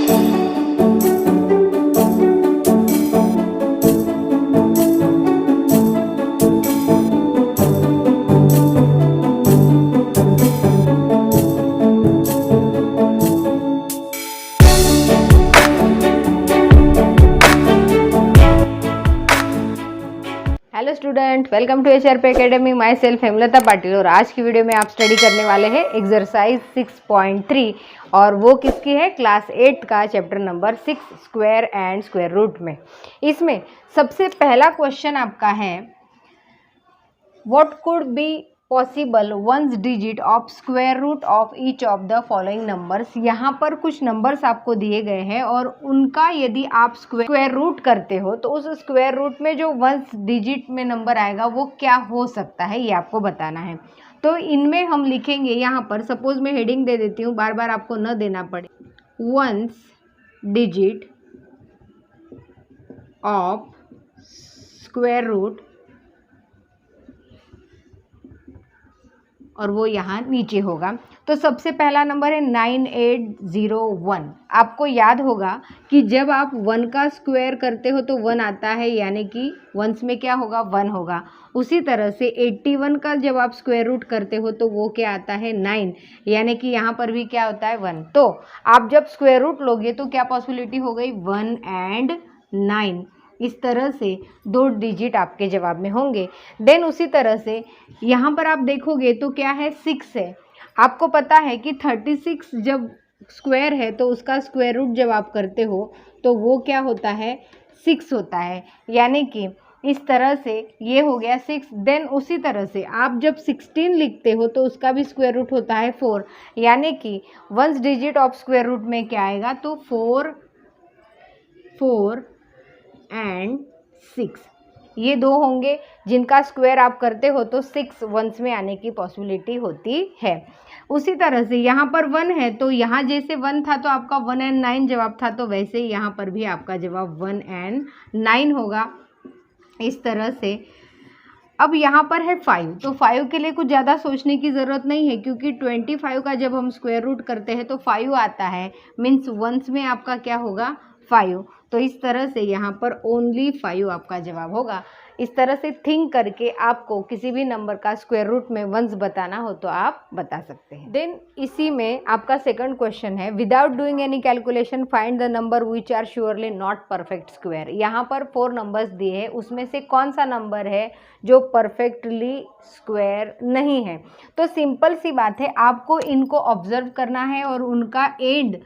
Hello student, welcome to HRP academy. Myself Hemlata Patil. और आज की वीडियो में आप स्टडी करने वाले हैं एक्सरसाइज 6.3 और वो किसकी है? क्लास 8 का chapter number 6 square and square root में। इसमें सबसे पहला क्वेश्चन आपका है, what could be possible ones digit of square root of each of the following numbers. यहाँ पर कुछ नंबर्स आपको दिए गए हैं और उनका यदि आप स्क्वायर रूट करते हो तो उस स्क्वायर रूट में जो वंस डिजिट में नंबर आएगा वो क्या हो सकता है, ये आपको बताना है। तो इनमें हम लिखेंगे, यहाँ पर सपोज मैं हेडिंग दे देती हूँ, बार बार आपको न देना पड़े। Ones digit of square root, और वो यहाँ नीचे होगा। तो सबसे पहला नंबर है 9801। आपको याद होगा कि जब आप 1 का स्क्वायर करते हो तो 1 आता है, यानी कि वंस में क्या होगा? 1 होगा। उसी तरह से 81 का जब आप स्क्वायर रूट करते हो तो वो क्या आता है? 9, यानी कि यहाँ पर भी क्या होता है? 1। तो आप जब स्क्वायर रूट लोगे तो क्या पॉसिबिलिटी हो गई? 1 एंड 9। इस तरह से 2 डिजिट आपके जवाब में होंगे। देन उसी तरह से यहाँ पर आप देखोगे तो क्या है? 6 है। आपको पता है कि 36 जब स्क्वायर है तो उसका स्क्वायर रूट जब आप करते हो तो वो क्या होता है? 6 होता है। यानी कि इस तरह से ये हो गया 6। देन उसी तरह से आप जब 16 लिखते हो तो उसका भी स्क्वायर रूट होता है 4, यानी कि ones digit of square root में क्या आएगा? तो 4 एंड 6, ये 2 होंगे जिनका स्क्वायर आप करते हो तो 6 वंस में आने की पॉसिबिलिटी होती है। उसी तरह से यहाँ पर 1 है तो यहाँ जैसे 1 था तो आपका 1 एंड 9 जवाब था, तो वैसे ही यहाँ पर भी आपका जवाब 1 एंड 9 होगा। इस तरह से अब यहाँ पर है 5, तो 5 के लिए कुछ ज़्यादा सोचने की ज़रूरत नहीं है, क्योंकि 25 का जब हम स्क्वायर रूट करते हैं तो 5 आता है, मीन्स वंस में आपका क्या होगा? 5। तो इस तरह से यहाँ पर ओनली 5 आपका जवाब होगा। इस तरह से थिंक करके आपको किसी भी नंबर का स्क्वायर रूट में वंस बताना हो तो आप बता सकते हैं। देन इसी में आपका सेकंड क्वेश्चन है, without doing any calculation find the number which are surely not perfect square. यहाँ पर 4 नंबर्स दिए हैं, उसमें से कौन सा नंबर है जो परफेक्टली स्क्वायर नहीं है? तो सिंपल सी बात है, आपको इनको ऑब्जर्व करना है और उनका एंड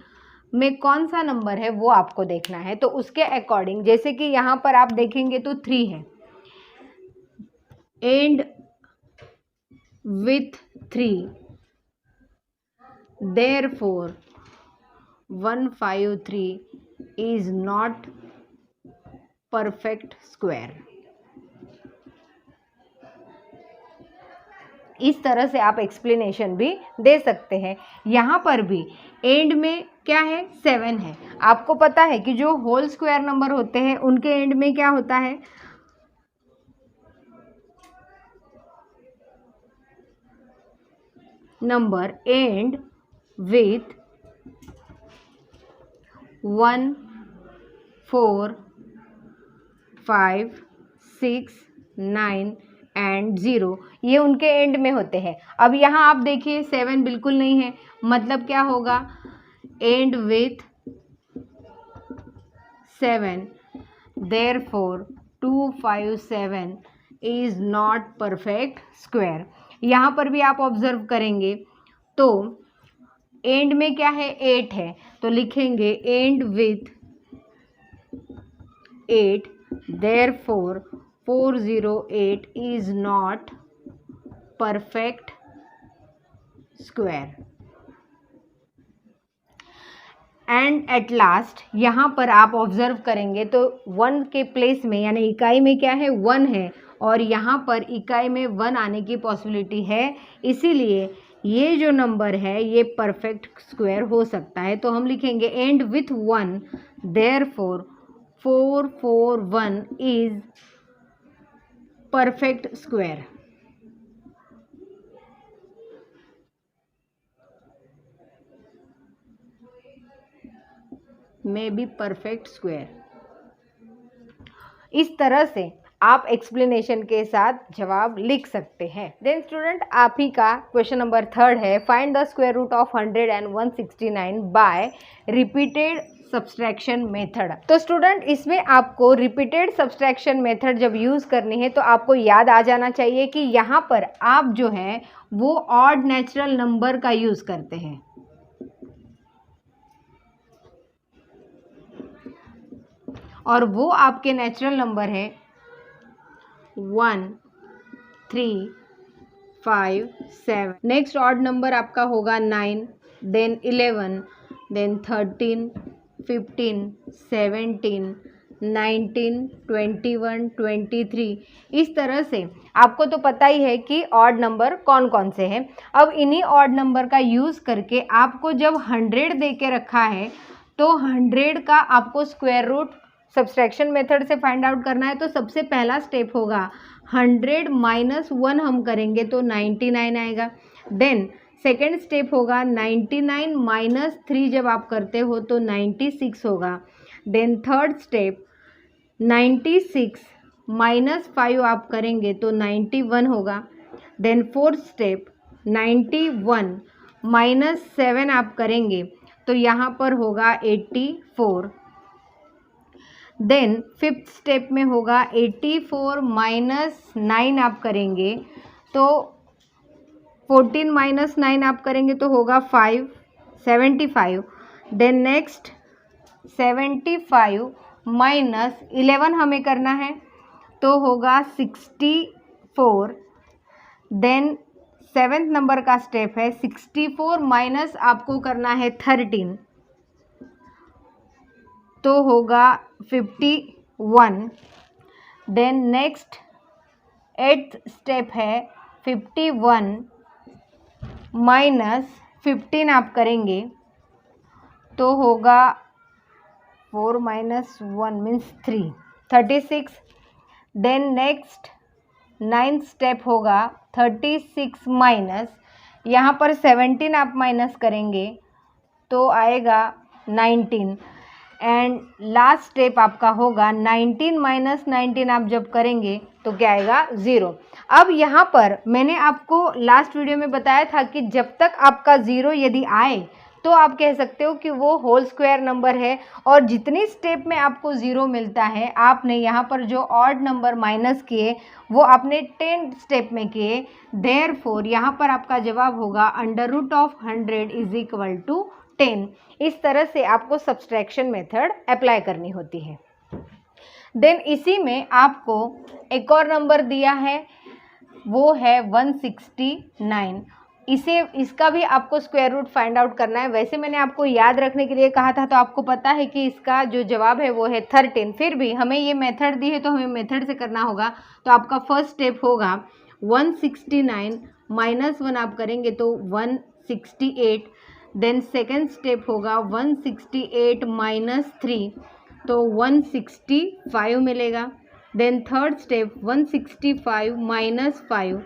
में कौन सा नंबर है वो आपको देखना है। तो उसके अकॉर्डिंग, जैसे कि यहाँ पर आप देखेंगे तो 3 है, and with 3, therefore 153 is not perfect square। इस तरह से आप एक्सप्लेनेशन भी दे सकते हैं। यहाँ पर भी एंड में क्या है? 7 है। आपको पता है कि जो होल स्क्वायर नंबर होते हैं उनके एंड में क्या होता है? नंबर एंड विथ 1, 4, 5, 6, 9 एंड 0, ये उनके एंड में होते हैं। अब यहाँ आप देखिए 7 बिल्कुल नहीं है, मतलब क्या होगा? And with 7, therefore 257 is not perfect square। यहाँ पर भी आप ऑब्जर्व करेंगे तो एंड में क्या है? 8 है, तो लिखेंगे and with 8, therefore 408 is not perfect square। And at last यहाँ पर आप ऑब्जर्व करेंगे तो 1 के प्लेस में, यानी इकाई में क्या है? 1 है, और यहाँ पर इकाई में 1 आने की पॉसिबिलिटी है, इसीलिए ये जो नंबर है ये परफेक्ट स्क्वायर हो सकता है। तो हम लिखेंगे and with 1, therefore 441 is perfect square. May be perfect square. इस तरह से आप एक्सप्लेनेशन के साथ जवाब लिख सकते हैं। देन स्टूडेंट, आप ही का क्वेश्चन नंबर 3 है, find the square root of 100 and 169 by repeated subtraction method. तो स्टूडेंट, इसमें आपको रिपीटेड सब्सट्रैक्शन मेथड जब यूज़ करनी है तो आपको याद आ जाना चाहिए कि यहाँ पर आप जो है वो ऑड नेचुरल नंबर का यूज़ करते हैं। और वो आपके नेचुरल नंबर है 1, 3, 5, 7। नेक्स्ट ऑड नंबर आपका होगा 9, देन 11, देन 13, 15, 17, 19, 21, 23। इस तरह से आपको तो पता ही है कि ऑड नंबर कौन कौन से हैं। अब इन्हीं ऑड नंबर का यूज़ करके आपको जब 100 दे के रखा है तो 100 का आपको स्क्वायर रूट सब्सट्रैक्शन मेथड से फाइंड आउट करना है। तो सबसे पहला स्टेप होगा 100 माइनस 1 हम करेंगे तो 99 आएगा। देन सेकेंड स्टेप होगा 99 माइनस 3 जब आप करते हो तो 96 होगा। देन थर्ड स्टेप 96 माइनस 5 आप करेंगे तो 91 होगा। देन फोर्थ स्टेप 91 माइनस 7 आप करेंगे तो यहाँ पर होगा 84। देन फिफ्थ स्टेप में होगा 84 माइनस 9 आप करेंगे तो 14 माइनस 9 आप करेंगे तो होगा 5, 75। देन नेक्स्ट 75 माइनस 11 हमें करना है तो होगा 64। देन सेवेंथ नंबर का स्टेप है 64 माइनस आपको करना है 13 तो होगा 51। देन नेक्स्ट एट्थ स्टेप है 51 माइनस 15 आप करेंगे तो होगा 4 minus 1 means 3, 36। Then next ninth step होगा 36 माइनस, यहाँ पर 17 आप माइनस करेंगे तो आएगा 19। एंड लास्ट स्टेप आपका होगा 19 माइनस 19 आप जब करेंगे तो क्या आएगा 0। अब यहाँ पर मैंने आपको लास्ट वीडियो में बताया था कि जब तक आपका 0 यदि आए तो आप कह सकते हो कि वो होल स्क्वायर नंबर है। और जितनी स्टेप में आपको 0 मिलता है, आपने यहाँ पर जो ऑड नंबर माइनस किए वो आपने 10 स्टेप में किए। देयरफॉर यहाँ पर आपका जवाब होगा √100 इज इक्वल टू 10। इस तरह से आपको सब्सट्रैक्शन मेथड अप्लाई करनी होती है। देन इसी में आपको एक और नंबर दिया है, वो है 169। इसका भी आपको स्क्वायर रूट फाइंड आउट करना है। वैसे मैंने आपको याद रखने के लिए कहा था तो आपको पता है कि इसका जो जवाब है वो है 13। फिर भी हमें ये मेथड दी है तो हमें मेथड से करना होगा। तो आपका फर्स्ट स्टेप होगा 169 माइनस 1 आप करेंगे तो 168। देन सेकेंड स्टेप होगा 168 माइनस 3 तो 165 मिलेगा। Then third step 165 minus 5,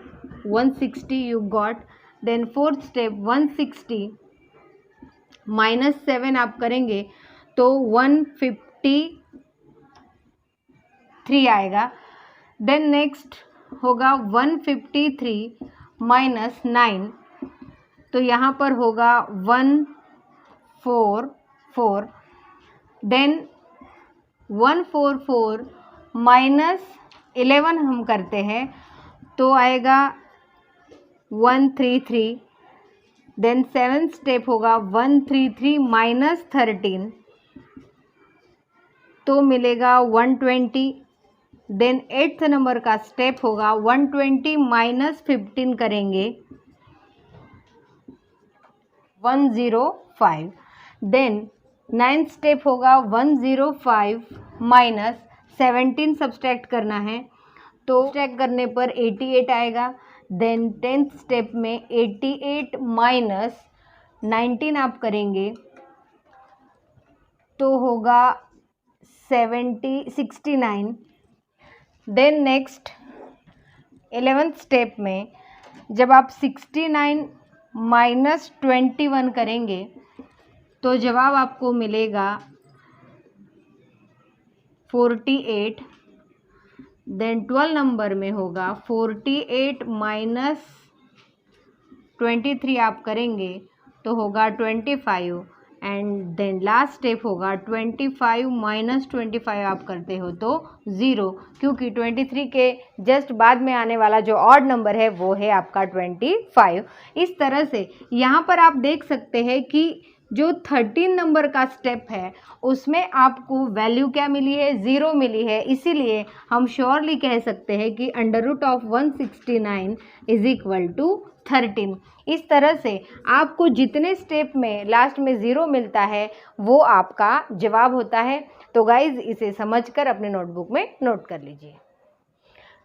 160 you got. Then fourth step 160 minus 7 आप करेंगे तो 153 आएगा। देन नेक्स्ट होगा 153 माइनस 9 तो यहाँ पर होगा 144। देन 144 माइनस 11 हम करते हैं तो आएगा 133। देन सेवेंथ स्टेप होगा 133 माइनस 13 तो मिलेगा 120। देन एट्थ नंबर का स्टेप होगा 120 माइनस 15 करेंगे 105। देन नाइन्थ स्टेप होगा 105 माइनस 17 सब्सट्रैक्ट करना है तो सब्सट्रैक्ट करने पर 88 आएगा। देन टेंथ स्टेप में 88 माइनस 19 आप करेंगे तो होगा 69। देन नेक्स्ट 11th स्टेप में जब आप 69 माइनस 21 करेंगे तो जवाब आपको मिलेगा 48, देन 12 नंबर में होगा 48 माइनस 23 आप करेंगे तो होगा 25, एंड देन लास्ट स्टेप होगा 25 माइनस 25 आप करते हो तो 0, क्योंकि 23 के जस्ट बाद में आने वाला जो ऑड नंबर है वो है आपका 25। इस तरह से यहाँ पर आप देख सकते हैं कि जो 13 नंबर का स्टेप है उसमें आपको वैल्यू क्या मिली है, 0 मिली है। इसीलिए हम श्योरली कह सकते हैं कि √169 इज इक्वल टू 13। इस तरह से आपको जितने स्टेप में लास्ट में 0 मिलता है वो आपका जवाब होता है। तो गाइज इसे समझकर अपने नोटबुक में नोट कर लीजिए।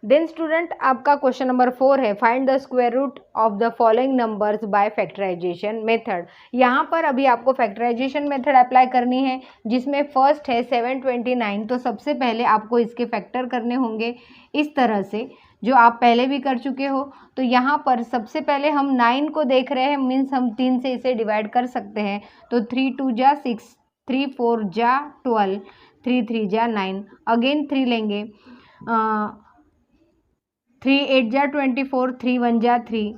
देन स्टूडेंट आपका क्वेश्चन नंबर 4 है, find the square root of the following numbers by factorisation method. यहाँ पर अभी आपको फैक्टराइजेशन मेथड अप्लाई करनी है, जिसमें फर्स्ट है 729। तो सबसे पहले आपको इसके फैक्टर करने होंगे इस तरह से, जो आप पहले भी कर चुके हो। तो यहाँ पर सबसे पहले हम 9 को देख रहे हैं, मीन्स हम 3 से इसे डिवाइड कर सकते हैं। तो 3 2 जा 6, 3 4 जा 12, 3 3 जा 9, अगेन 3 लेंगे, 3 8 जा 24, 3 1 जा 3,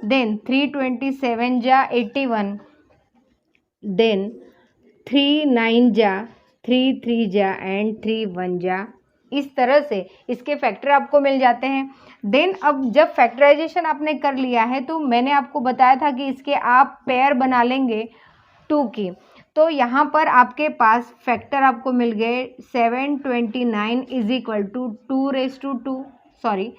देन 3 27 जा 81, देन 3 9 जा 3 3 जा एंड 3 1 जा। इस तरह से इसके फैक्टर आपको मिल जाते हैं। देन अब जब फैक्टराइजेशन आपने कर लिया है तो मैंने आपको बताया था कि इसके आप पेयर बना लेंगे 2 की। तो यहाँ पर आपके पास फैक्टर आपको मिल गए 729 is equal to 2 raise to 2, sorry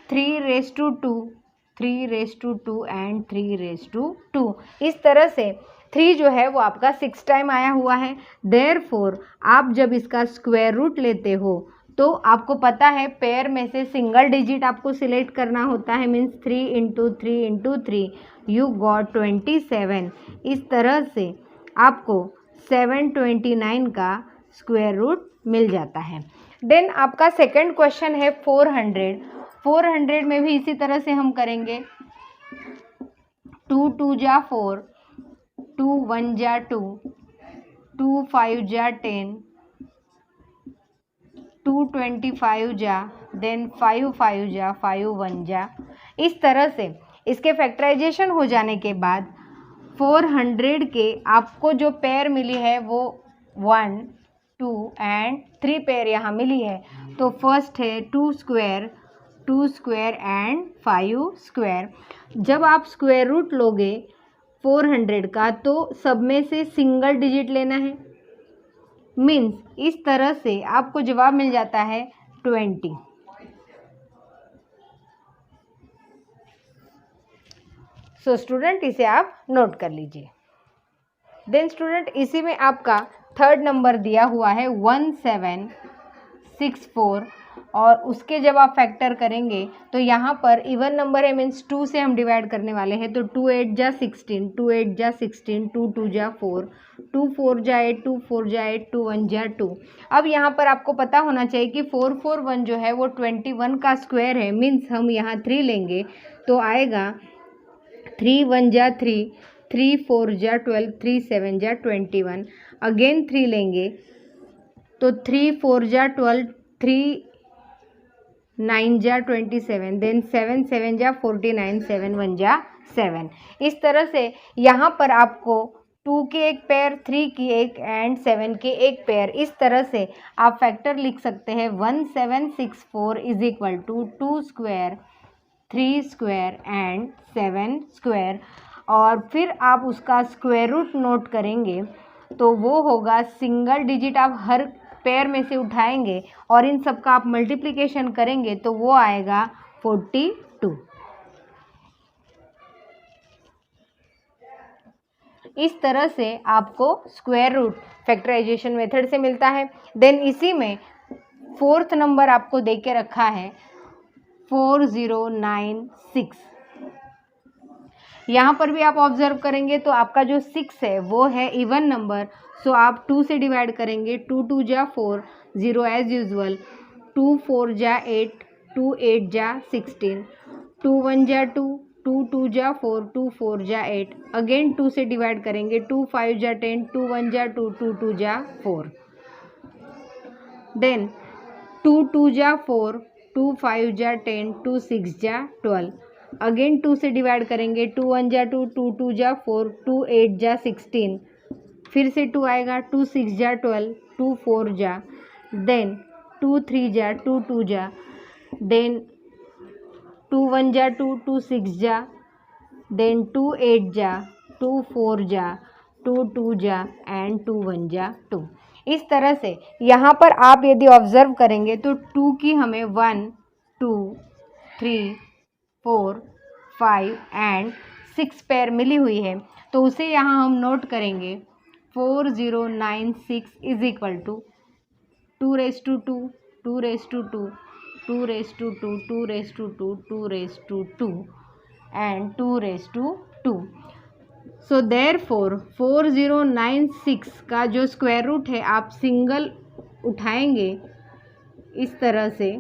3 raise to 2, 3 raise to 2 and 3 raise to 2। इस तरह से 3 जो है वो आपका 6 टाइम आया हुआ है। देयरफॉर आप जब इसका स्क्वायर रूट लेते हो तो आपको पता है पेयर में से सिंगल डिजिट आपको सिलेक्ट करना होता है, means 3 into 3 into 3 you got 27। इस तरह से आपको 729 का स्क्वायर रूट मिल जाता है। देन आपका सेकंड क्वेश्चन है 400 में भी इसी तरह से हम करेंगे। 2 2 जा 4, 2 1 जा 2, 2 5 जा 10, 2 25 जा, देन 5 5 जा 5 1 जा। इस तरह से इसके फैक्टराइजेशन हो जाने के बाद 400 के आपको जो पेयर मिली है वो 1 2 एंड 3 पेयर यहाँ मिली है। तो फर्स्ट है 2 स्क्वायर एंड 5 स्क्वायर। जब आप स्क्वायर रूट लोगे 400 का तो सब में से सिंगल डिजिट लेना है, मीन्स इस तरह से आपको जवाब मिल जाता है 20। सो स्टूडेंट इसे आप नोट कर लीजिए। देन स्टूडेंट इसी में आपका थर्ड नंबर दिया हुआ है 1764, और उसके जब आप फैक्टर करेंगे तो यहाँ पर इवन नंबर है, मीन्स 2 से हम डिवाइड करने वाले हैं। तो 2 8 जा 16, 2 8 जा 16, 2 2 जा 4, 2 4 जा 8, 2 4 जा 8, 2 1 जा 2। अब यहाँ पर आपको पता होना चाहिए कि 4 4 1 जो है वो 21 का स्क्वायर है, मीन्स हम यहाँ 3 लेंगे तो आएगा 3 1 जा 3, 3 4 जा 12, 3 7 जा 21, अगेन 3 लेंगे तो 3 4 जा 12, 3 9 जा 27, देन 7 7 जा 49, 7 1 जा 7। इस तरह से यहाँ पर आपको 2 की एक पेयर, 3 की एक एंड 7 की एक पेयर, इस तरह से आप फैक्टर लिख सकते हैं 1764 is equal to 2 square, 3 square and 7 square. और फिर आप उसका स्क्वायर रूट नोट करेंगे तो वो होगा सिंगल डिजिट आप हर पेयर में से उठाएंगे और इन सब का आप मल्टीप्लिकेशन करेंगे तो वो आएगा 42। इस तरह से आपको स्क्वायर रूट फैक्टराइजेशन मेथड से मिलता है। देन इसी में फोर्थ नंबर आपको दे के रखा है 4096। यहाँ पर भी आप ऑब्जर्व करेंगे तो आपका जो 6 है वो है इवन नंबर, सो आप 2 से डिवाइड करेंगे। 2 2 जा 4, 0 एज यूजुअल, 2 4 जा 8, 2 8 जा 16, 2 1 जा 2, 2 2 जा 4, 2 4 जा 8, अगेन 2 से डिवाइड करेंगे। 2 5 जा 10, 2 1 जा 2, 2 2 जा 4, देन 2 2 जा 4, 2 5 जा 10, 2 6 जा 12, अगेन 2 से डिवाइड करेंगे, 2 1 जा 2, 2 2 जा 4, 2 8 जा 16, फिर से 2 आएगा, 2 6 जा 12, 2 4 जा, देन 2 3 जा 2 2 जा, देन 2 1 जा 2, 2 6 जा, देन 2 8 जा, 2 4 जा, 2 2 जा एंड 2 1 जा 2। इस तरह से यहाँ पर आप यदि ऑब्जर्व करेंगे तो 2 की हमें 1 2 3 4 5 एंड 6 पेयर मिली हुई है, तो उसे यहाँ हम नोट करेंगे 4096 is equal to 2 raise to 2, 2 raise to 2, 2 raise to 2, 2 raise to 2, 2 raise to 2 and 2 raise to 2। So therefore 4096 का जो स्क्वायर रूट है आप सिंगल उठाएंगे इस तरह से,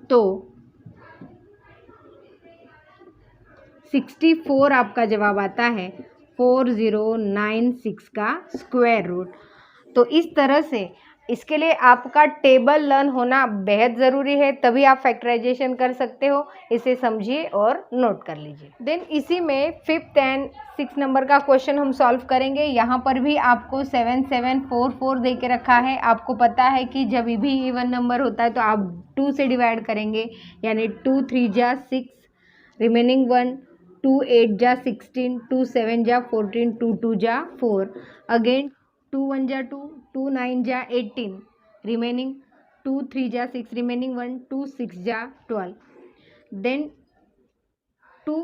तो 64 आपका जवाब आता है 4096 का स्क्वायर रूट। तो इस तरह से इसके लिए आपका टेबल लर्न होना बेहद ज़रूरी है, तभी आप फैक्टराइजेशन कर सकते हो। इसे समझिए और नोट कर लीजिए। देन इसी में 5th एंड 6 नंबर का क्वेश्चन हम सॉल्व करेंगे। यहाँ पर भी आपको 7 7 4 4 दे के रखा है। आपको पता है कि जब भी इवन नंबर होता है तो आप 2 से डिवाइड करेंगे, यानी 2 3 जा 6, रिमेनिंग 1, 2 8 जा 16, 2 7 जा 14, 2 2 जा 4, अगेन 2 1 जा 2, 2 9 जा 18, रिमेनिंग 2 3 जा 6, रिमेनिंग 1, 2 6 जा 12, देन 2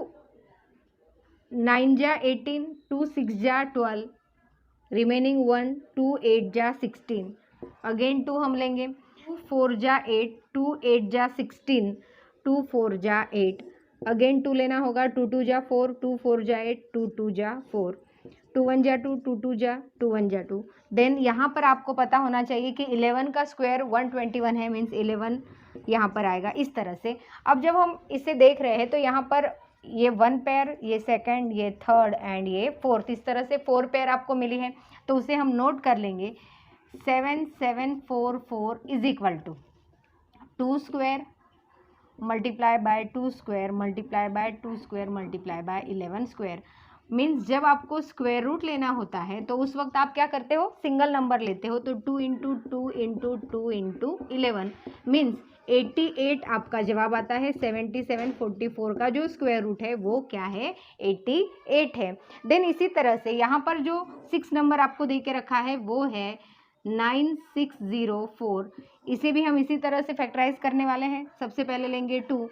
9 जा 18, 2 6 जा 12, रिमेनिंग 1, 2 8 जा 16, अगेन 2 हम लेंगे, 2 4 जा 8, 2 8 जा 16, 2 4 जा 8, अगेन 2 लेना होगा, 2 2 जा 4, 2 4 जा 8, 2 2 जा 4, 2 1 जा 2, 2 2 जा 2 1 जा 2। देन यहाँ पर आपको पता होना चाहिए कि 11 का स्क्वायर 121 है, मीन्स 11 यहाँ पर आएगा इस तरह से। अब जब हम इसे देख रहे हैं तो यहाँ पर ये 1 पेयर, ये सेकंड, ये थर्ड एंड ये फोर्थ, इस तरह से 4 पेयर आपको मिली है, तो उसे हम नोट कर लेंगे। 7 7 4 4 is equal to 2 square multiply by 2 square multiply by 2 square multiply by 11 square. Means जब आपको स्क्वायर रूट लेना होता है तो उस वक्त आप क्या करते हो, सिंगल नंबर लेते हो, तो 2 इंटू 2 इंटू 2 इंटू 11 मीन्स 88 आपका जवाब आता है। 7744 का जो स्क्वायर रूट है वो क्या है, 88 है। देन इसी तरह से यहाँ पर जो 6 नंबर आपको दे के रखा है वो है 9604। इसे भी हम इसी तरह से फैक्टराइज करने वाले हैं। सबसे पहले लेंगे 2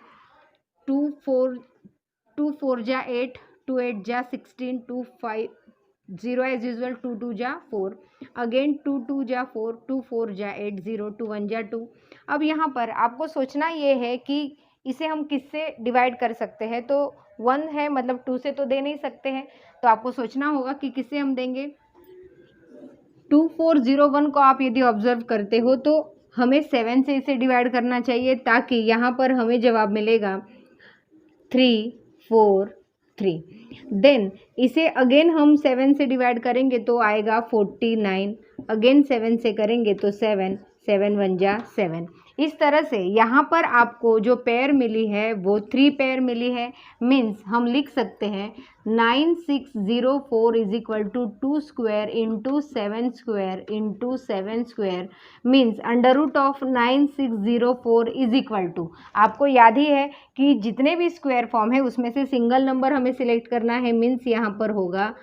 4 जा 8, 2 8 जा 16, 2 5 0 एज यूजल, 2 2 जा 4, अगेन 2 2 जा 4, 2 4 जा 8, 0 2 1 जा 2। अब यहाँ पर आपको सोचना ये है कि इसे हम किससे डिवाइड कर सकते हैं, तो 1 है मतलब 2 से तो दे नहीं सकते हैं, तो आपको सोचना होगा कि किससे हम देंगे। 2401 को आप यदि ऑब्जर्व करते हो तो हमें 7 से इसे डिवाइड करना चाहिए, ताकि यहाँ पर हमें जवाब मिलेगा 3 4 3। देन इसे अगेन हम 7 से डिवाइड करेंगे तो आएगा 49, अगेन 7 से करेंगे तो 7 7 1 जा 7। इस तरह से यहाँ पर आपको जो पेयर मिली है वो 3 पेयर मिली है। मीन्स हम लिख सकते हैं 9604 is equal to 2 square into 7 square into 7 square, means under root of 9604 is equal to, आपको याद ही है कि जितने भी स्क्वायर फॉर्म है उसमें से सिंगल नंबर हमें सिलेक्ट करना है। मीन्स यहाँ पर होगा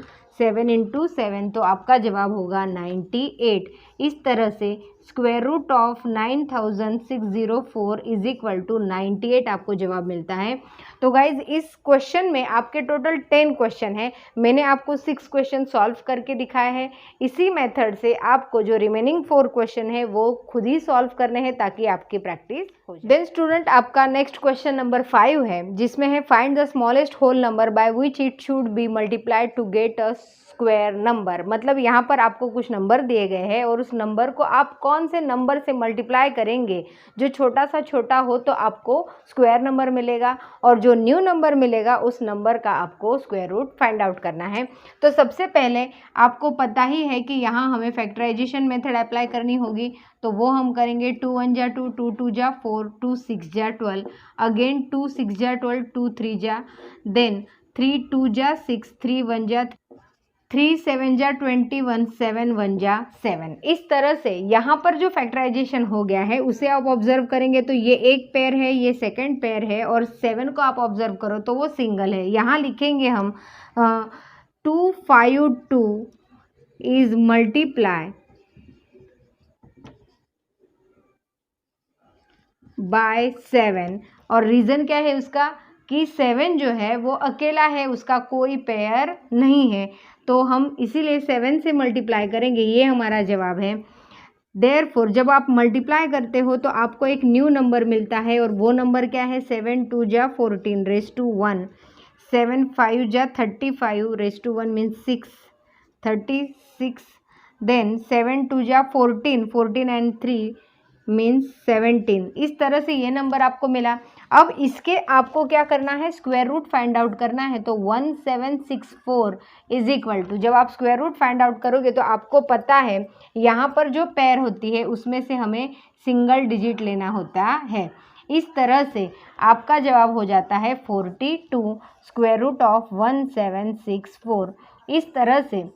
7 इंटू 7, तो आपका जवाब होगा 98। इस तरह से square root of 9604 is equal to 98 आपको जवाब मिलता है। तो गाइज इस क्वेश्चन में आपके टोटल 10 क्वेश्चन है। मैंने आपको 6 क्वेश्चन सॉल्व करके दिखाया है। इसी मेथड से आपको जो रिमेनिंग 4 क्वेश्चन है वो खुद ही सॉल्व करने हैं, ताकि आपकी प्रैक्टिस हो जाए। देन स्टूडेंट आपका नेक्स्ट क्वेश्चन नंबर 5 है, जिसमें है find the smallest whole number by which it should be multiplied to get a square number. मतलब यहाँ पर आपको कुछ नंबर दिए गए हैं और उस नंबर को आप कौन कौन से नंबर से मल्टीप्लाई करेंगे, जो छोटा सा छोटा हो तो आपको स्क्वायर नंबर मिलेगा, और जो न्यू नंबर मिलेगा उस नंबर का आपको स्क्वायर रूट फाइंड आउट करना है। तो सबसे पहले आपको पता ही है कि यहाँ हमें फैक्टराइजेशन मेथड अप्लाई करनी होगी, तो वो हम करेंगे 2 1 जा 2, 2 2 जा 4, 2 6 जा 12, अगेन 2 6 जा 12, 2 3 जा, देन 3 2 जा 6, 3 1 जा 3 7 जा 21, 7 1 जा 7। इस तरह से यहाँ पर जो फैक्टराइजेशन हो गया है उसे आप ऑब्जर्व करेंगे तो ये एक पेयर है, ये सेकंड पेयर है, और 7 को आप ऑब्जर्व करो तो वो सिंगल है। यहाँ लिखेंगे हम 2 5 2 इज मल्टीप्लाई बाय 7, और रीज़न क्या है उसका कि 7 जो है वो अकेला है, उसका कोई पेयर नहीं है, तो हम इसीलिए 7 से मल्टीप्लाई करेंगे, ये हमारा जवाब है। देयरफॉर जब आप मल्टीप्लाई करते हो तो आपको एक न्यू नंबर मिलता है, और वो नंबर क्या है, 7 2 जा 14 रेज टू 1, 7 5 जा 35 रेज टू 1 मीन्स 6, 36, देन 7 2 जा 14, 14 एंड 3 मीन्स 17। इस तरह से ये नंबर आपको मिला। अब इसके आपको क्या करना है, स्क्वायर रूट फाइंड आउट करना है। तो 1764 इज इक्वल टू, जब आप स्क्वायर रूट फाइंड आउट करोगे तो आपको पता है यहाँ पर जो पेयर होती है उसमें से हमें सिंगल डिजिट लेना होता है। इस तरह से आपका जवाब हो जाता है 42 स्क्वायर रूट ऑफ 1764। इस तरह से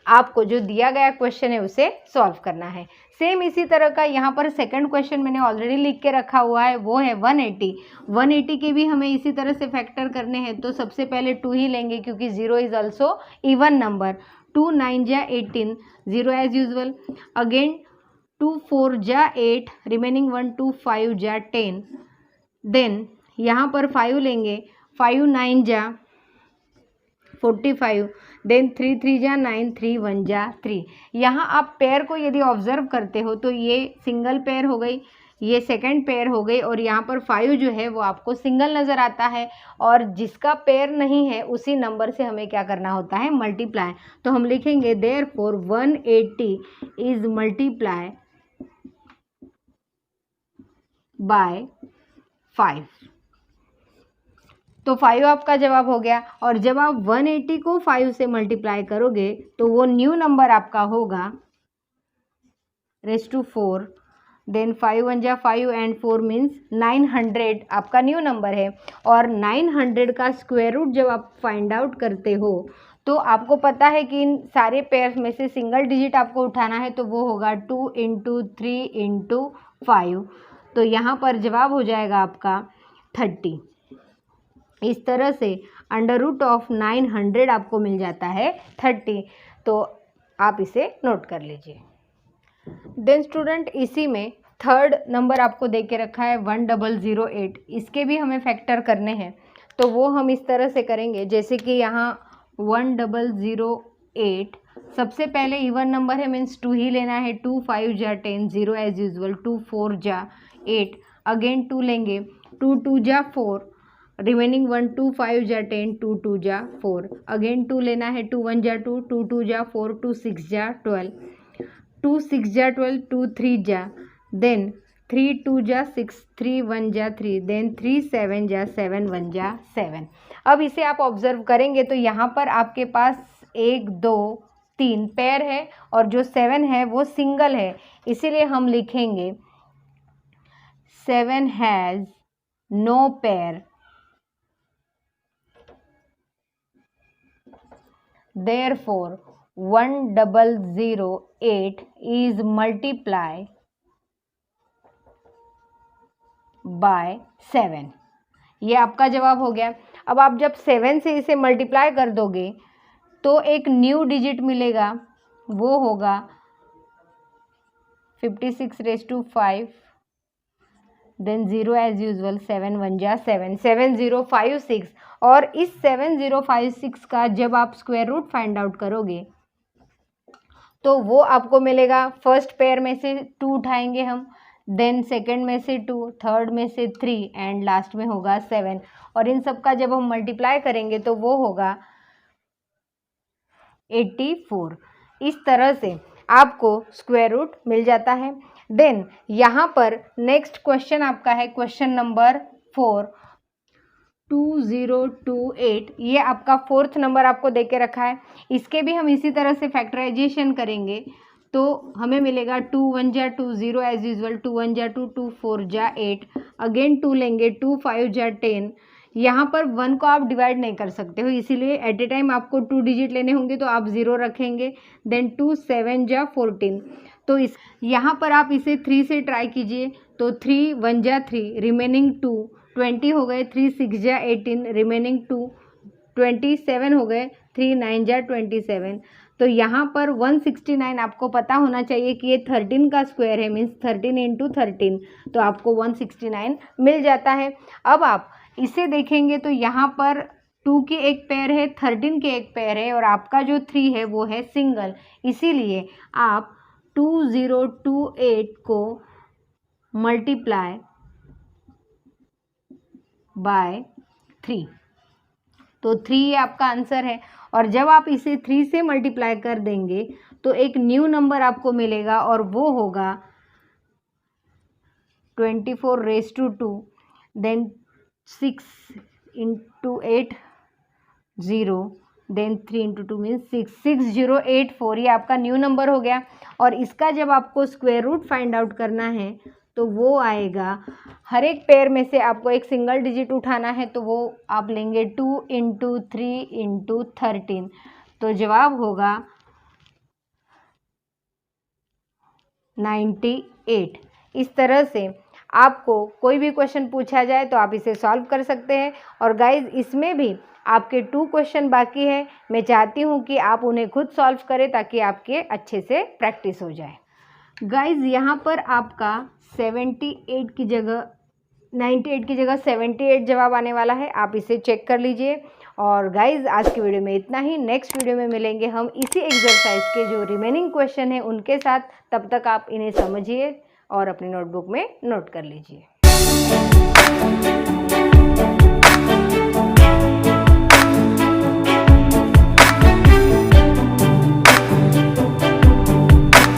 आपको जो दिया गया क्वेश्चन है उसे सॉल्व करना है। सेम इसी तरह का यहाँ पर सेकंड क्वेश्चन मैंने ऑलरेडी लिख के रखा हुआ है, वो है 180। 180 के भी हमें इसी तरह से फैक्टर करने हैं, तो सबसे पहले 2 ही लेंगे क्योंकि 0 इज ऑल्सो इवन नंबर। 2 9 जा 18, 0 एज यूजल, अगेन 2 4 जा 8, रिमेनिंग 1 2 5 जा 10, देन यहाँ पर 5 लेंगे, 5 9 जा 45, देन 3 3 जा 9, 3 1 जा 3। यहाँ आप पेयर को यदि ऑब्जर्व करते हो तो ये सिंगल पेयर हो गई, ये सेकंड पेयर हो गई, और यहाँ पर 5 जो है वो आपको सिंगल नज़र आता है, और जिसका पेयर नहीं है उसी नंबर से हमें क्या करना होता है, मल्टीप्लाई। तो हम लिखेंगे देयरफॉर 180 इज मल्टीप्लाई बाय 5। तो 5 आपका जवाब हो गया, और जब आप 180 को 5 से मल्टीप्लाई करोगे तो वो न्यू नंबर आपका होगा रेज टू 4, देन 5 1 जा 5 एंड 4 मीन्स 900 आपका न्यू नंबर है। और 900 का स्क्वायर रूट जब आप फाइंड आउट करते हो तो आपको पता है कि इन सारे पेयर्स में से सिंगल डिजिट आपको उठाना है, तो वो होगा 2 × 3 × 5, तो यहाँ पर जवाब हो जाएगा आपका 30। इस तरह से अंडर रूट ऑफ 900 आपको मिल जाता है 30। तो आप इसे नोट कर लीजिए। देन स्टूडेंट इसी में थर्ड नंबर आपको दे के रखा है 1008, इसके भी हमें फैक्टर करने हैं, तो वो हम इस तरह से करेंगे जैसे कि यहाँ 1008 सबसे पहले इवन नंबर है मीन्स 2 ही लेना है, 2 5 जा 10, 0 एज यूजल, 2 4 जा 8, अगेन 2 लेंगे, 2 2 जा 4, रिमेनिंग 1 2 5 जा 10, 2 2 जा 4, अगेन 2 लेना है, 2 1 जा 2, 2 2 जा 4, 2 6 जा 12, 2 6 जा 12, 2 3 जा, देन 3 2 जा 6, 3 1 जा 3, देन 3 7 जा 7 1 जा 7। अब इसे आप ऑब्जर्व करेंगे तो यहाँ पर आपके पास 1 2 3 पेयर है, और जो 7 है वो सिंगल है, इसीलिए हम लिखेंगे 7 has no pair, therefore 1008 is multiply by 7। ये आपका जवाब हो गया। अब आप जब 7 से इसे मल्टीप्लाई कर दोगे तो एक न्यू डिजिट मिलेगा, वो होगा 56 raise to 5, then 0 as usual, 7 1 जा 7, 7056, और इस 7056 का जब आप स्क्वायर रूट फाइंड आउट करोगे तो वो आपको मिलेगा, फर्स्ट पेयर में से 2 उठाएंगे हम, देन सेकंड में से 2, थर्ड में से 3 एंड लास्ट में होगा 7, और इन सब का जब हम मल्टीप्लाई करेंगे तो वो होगा 84। इस तरह से आपको स्क्वायर रूट मिल जाता है। देन यहाँ पर नेक्स्ट क्वेश्चन आपका है क्वेश्चन नंबर 4, 2028, ये आपका 4th नंबर आपको दे के रखा है। इसके भी हम इसी तरह से फैक्टराइजेशन करेंगे तो हमें मिलेगा 2 1 जा 2 0 एज यूजल, 2 1 जा 2, 2 4 जा 8, अगेन 2 लेंगे, 2 5 जा 10। यहाँ पर 1 को आप डिवाइड नहीं कर सकते हो, इसीलिए एट ए टाइम आपको 2 डिजिट लेने होंगे तो आप 0 रखेंगे। देन 2 7 जा 14, तो इस यहाँ पर आप इसे 3 से ट्राई कीजिए तो 3 1 जा 3, रिमेनिंग 2, 20 हो गए, 3 6 जा 18, रिमेनिंग 2, 27 हो गए, 3 9 जा 27। तो यहाँ पर 169 आपको पता होना चाहिए कि ये 13 का स्क्वायर है, मीन्स 13 इंटू 13, तो आपको 169 मिल जाता है। अब आप इसे देखेंगे तो यहाँ पर 2 की एक पेयर है, 13 के एक पेयर है और आपका जो 3 है वो है सिंगल, इसीलिए आप 2028 को मल्टीप्लाई बाय 3, तो 3 ये आपका आंसर है। और जब आप इसे 3 से मल्टीप्लाई कर देंगे तो एक न्यू नंबर आपको मिलेगा और वो होगा 24 raise to 2, then 6 into 8 0, then 3 into 2 means 6, 6084, ये आपका न्यू नंबर हो गया। और इसका जब आपको स्क्वायर रूट फाइंड आउट करना है तो वो आएगा, हर एक पेयर में से आपको एक सिंगल डिजिट उठाना है तो वो आप लेंगे 2 इंटू 3 इंटू 13, तो जवाब होगा 98। इस तरह से आपको कोई भी क्वेश्चन पूछा जाए तो आप इसे सॉल्व कर सकते हैं। और गाइज इसमें भी आपके 2 क्वेश्चन बाकी है, मैं चाहती हूँ कि आप उन्हें खुद सॉल्व करें ताकि आपके अच्छे से प्रैक्टिस हो जाए। गाइज यहाँ पर आपका 78 की जगह 98 की जगह 78 जवाब आने वाला है, आप इसे चेक कर लीजिए। और गाइज आज की वीडियो में इतना ही, नेक्स्ट वीडियो में मिलेंगे हम इसी एक्सरसाइज के जो रिमेनिंग क्वेश्चन है उनके साथ। तब तक आप इन्हें समझिए और अपनी नोटबुक में नोट कर लीजिए।